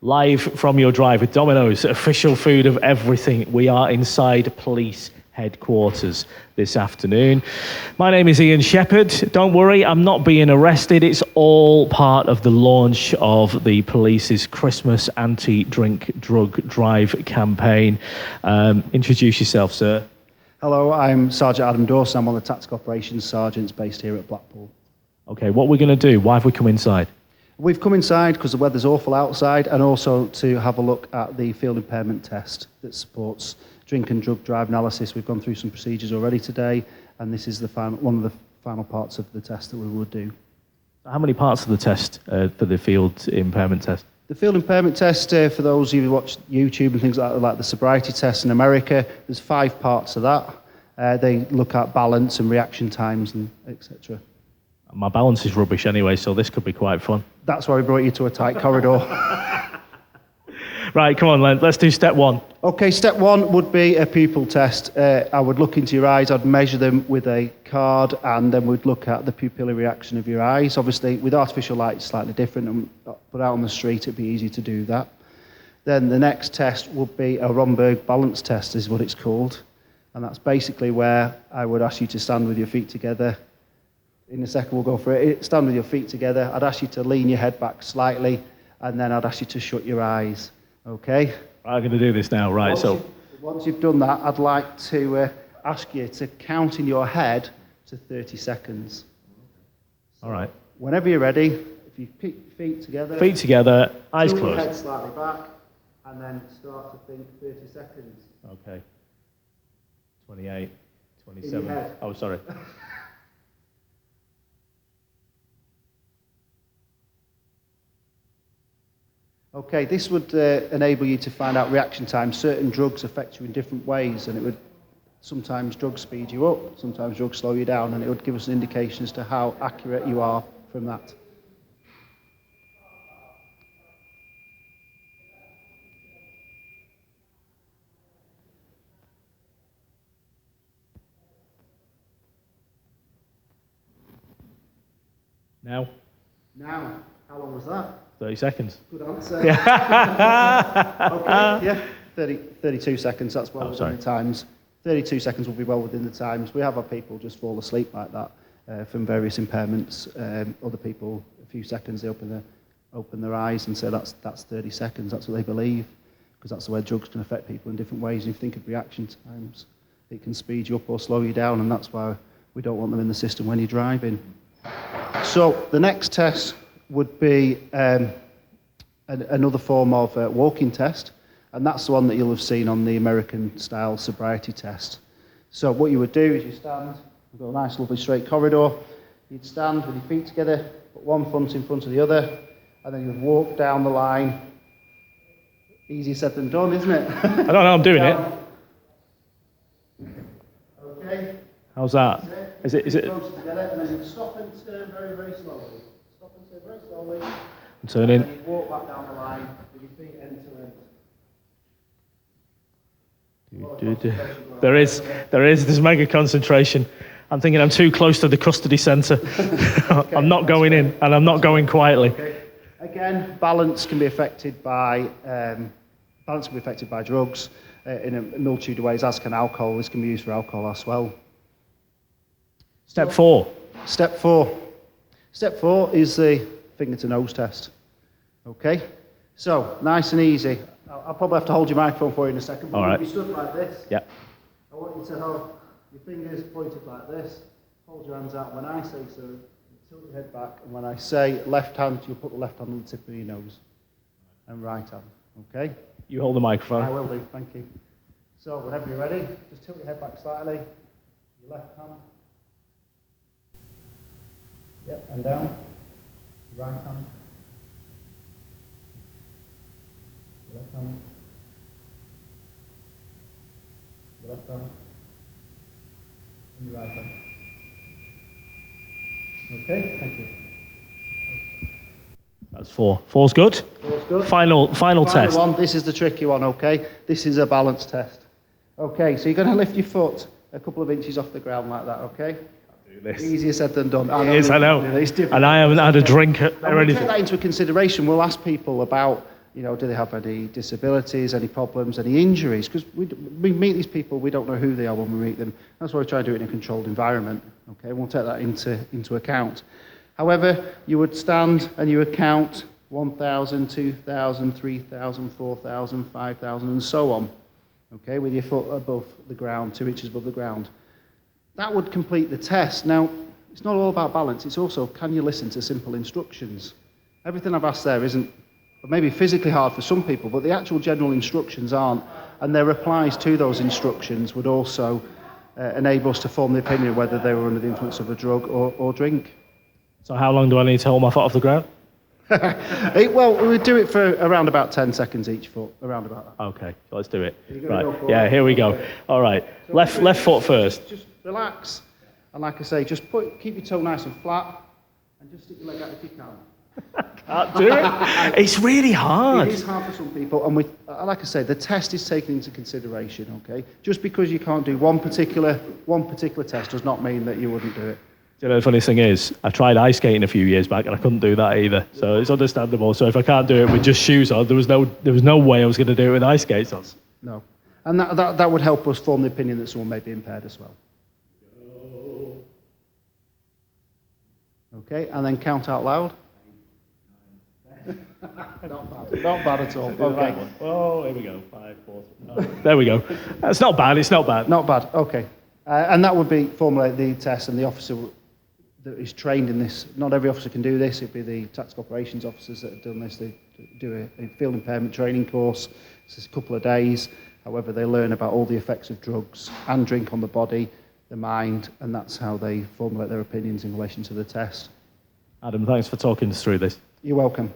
Live from your drive with Domino's, official food of everything. We are inside police headquarters this afternoon. My name is Ian Shepherd. Don't worry, I'm not being arrested. It's all part of the launch of the police's Christmas anti-drink drug drive campaign. Introduce yourself, sir. Hello, I'm Sergeant Adam Dawson. I'm one of the Tactical Operations Sergeants based here at Blackpool. Okay, what we're going to do, why have we come inside? We've come inside because the weather's awful outside, and also to have a look at the field impairment test that supports drink and drug drive analysis. We've gone through some procedures already today, and this is one of the final parts of the test that we will do. How many parts of the test for the field impairment test? The field impairment test, for those of you who watch YouTube and things like the sobriety test in America, there's 5 parts of that. They look at balance and reaction times and etc. My balance is rubbish anyway, so this could be quite fun. That's why we brought you to a tight corridor. Right, come on, Len, let's do step 1. Okay, step 1 would be a pupil test. I would look into your eyes, I'd measure them with a card, and then we'd look at the pupillary reaction of your eyes. Obviously, with artificial light, it's slightly different, but out on the street, it'd be easy to do that. Then the next test would be a Romberg balance test, is what it's called. And that's basically where I would ask you to stand with your feet together. In a second, we'll go for it. Stand with your feet together. I'd ask you to lean your head back slightly, and then I'd ask you to shut your eyes. Okay? I'm going to do this now, right? Once you've done that, I'd like to ask you to count in your head to 30 seconds. All right. Whenever you're ready, if you keep your feet together. Feet together, eyes tilt closed. Your head slightly back, and then start to think 30 seconds. Okay. 28, 27. Oh, sorry. Okay, this would enable you to find out reaction time. Certain drugs affect you in different ways, and it would sometimes drugs speed you up, sometimes drugs slow you down, and it would give us an indication as to how accurate you are from that. Now? Now, how long was that? 30 seconds. Good answer. Okay, yeah, 32 seconds, that's well within the times. 32 seconds will be well within the times. We have our people just fall asleep like that from various impairments. Other people, a few seconds, they open their eyes and say that's 30 seconds, that's what they believe, because that's the way drugs can affect people in different ways. And if you think of reaction times, it can speed you up or slow you down, and that's why we don't want them in the system when you're driving. So the next test would be another form of walking test, and that's the one that you'll have seen on the American-style sobriety test. So what you would do is you stand, we've got a nice, lovely, straight corridor. You'd stand with your feet together, put one foot in front of the other, and then you'd walk down the line. Easier said than done, isn't it? I don't know, I'm doing it. Okay. How's that? Is it? Close together, and then you stop and turn very, very slowly. Stop and turn very slowly. I'm turning. And then you walk back down the line with your feet end to end. There's mega concentration. I'm thinking I'm too close to the custody centre. Okay, I'm not going in, and I'm not going quietly. Okay. Again, balance can be affected by drugs in a multitude of ways, as can alcohol. This can be used for alcohol as well. Step 4. Step 4. Step 4 is the finger to nose test. Okay? So, nice and easy. I'll probably have to hold your microphone for you in a second. But all right. You'll be stood like this. Yep. I want you to hold your fingers pointed like this. Hold your hands out. When I say so, you tilt your head back. And when I say left hand, you'll put the left hand on the tip of your nose. And right hand. Okay? You hold the microphone. I will do. Thank you. So, whenever you're ready, just tilt your head back slightly. Your left hand. Yep, and down. Right hand. Left hand. Left hand. And your right hand. Okay, thank you. That's 4. 4's good. 4's good. Final test. One. This is the tricky one, okay? This is a balance test. Okay, so you're going to lift your foot a couple of inches off the ground like that, okay? This. Easier said than done. It is, I know. It's different. And I haven't had a drink or we'll anything. take that into consideration. We'll ask people about Do they have any disabilities, any problems, any injuries? Because we meet these people, we don't know who they are when we meet them. That's why we try to do it in a controlled environment. Okay, we'll take that into account. However, you would stand and you would count 1,000, 2,000, 3,000, 4,000, 5,000, and so on. Okay, with your foot above the ground, 2 inches above the ground. That would complete the test. Now, it's not all about balance. It's also, can you listen to simple instructions? Everything I've asked there isn't, maybe physically hard for some people, but the actual general instructions aren't, and their replies to those instructions would also enable us to form the opinion of whether they were under the influence of a drug or drink. So how long do I need to hold my foot off the ground? Well, we would do it for around about 10 seconds each foot, around about that. Okay, so let's do it. Right, yeah, here we go. All right, so left foot first. Just relax, and like I say, just keep your toe nice and flat, and just stick your leg out if you can. Can't do it. It's really hard. It is hard for some people, and like I say, the test is taken into consideration. Okay, just because you can't do one particular test does not mean that you wouldn't do it. You know, the funny thing is, I tried ice skating a few years back, and I couldn't do that either. So it's understandable. So if I can't do it with just shoes on, there was no way I was going to do it with ice skates on. No, and that would help us form the opinion that someone may be impaired as well. Okay, and then count out loud. Not bad at all. Okay. Oh, here we go. 5, 4. Oh, there we go. That's not bad. It's not bad. Not bad. Okay. And that would be formulate the test, and the officer that is trained in this. Not every officer can do this. It'd be the tactical operations officers that have done this. They do a field impairment training course. It's a couple of days. However, they learn about all the effects of drugs and drink on the body, the mind, and that's how they formulate their opinions in relation to the test. Adam, thanks for talking us through this. You're welcome.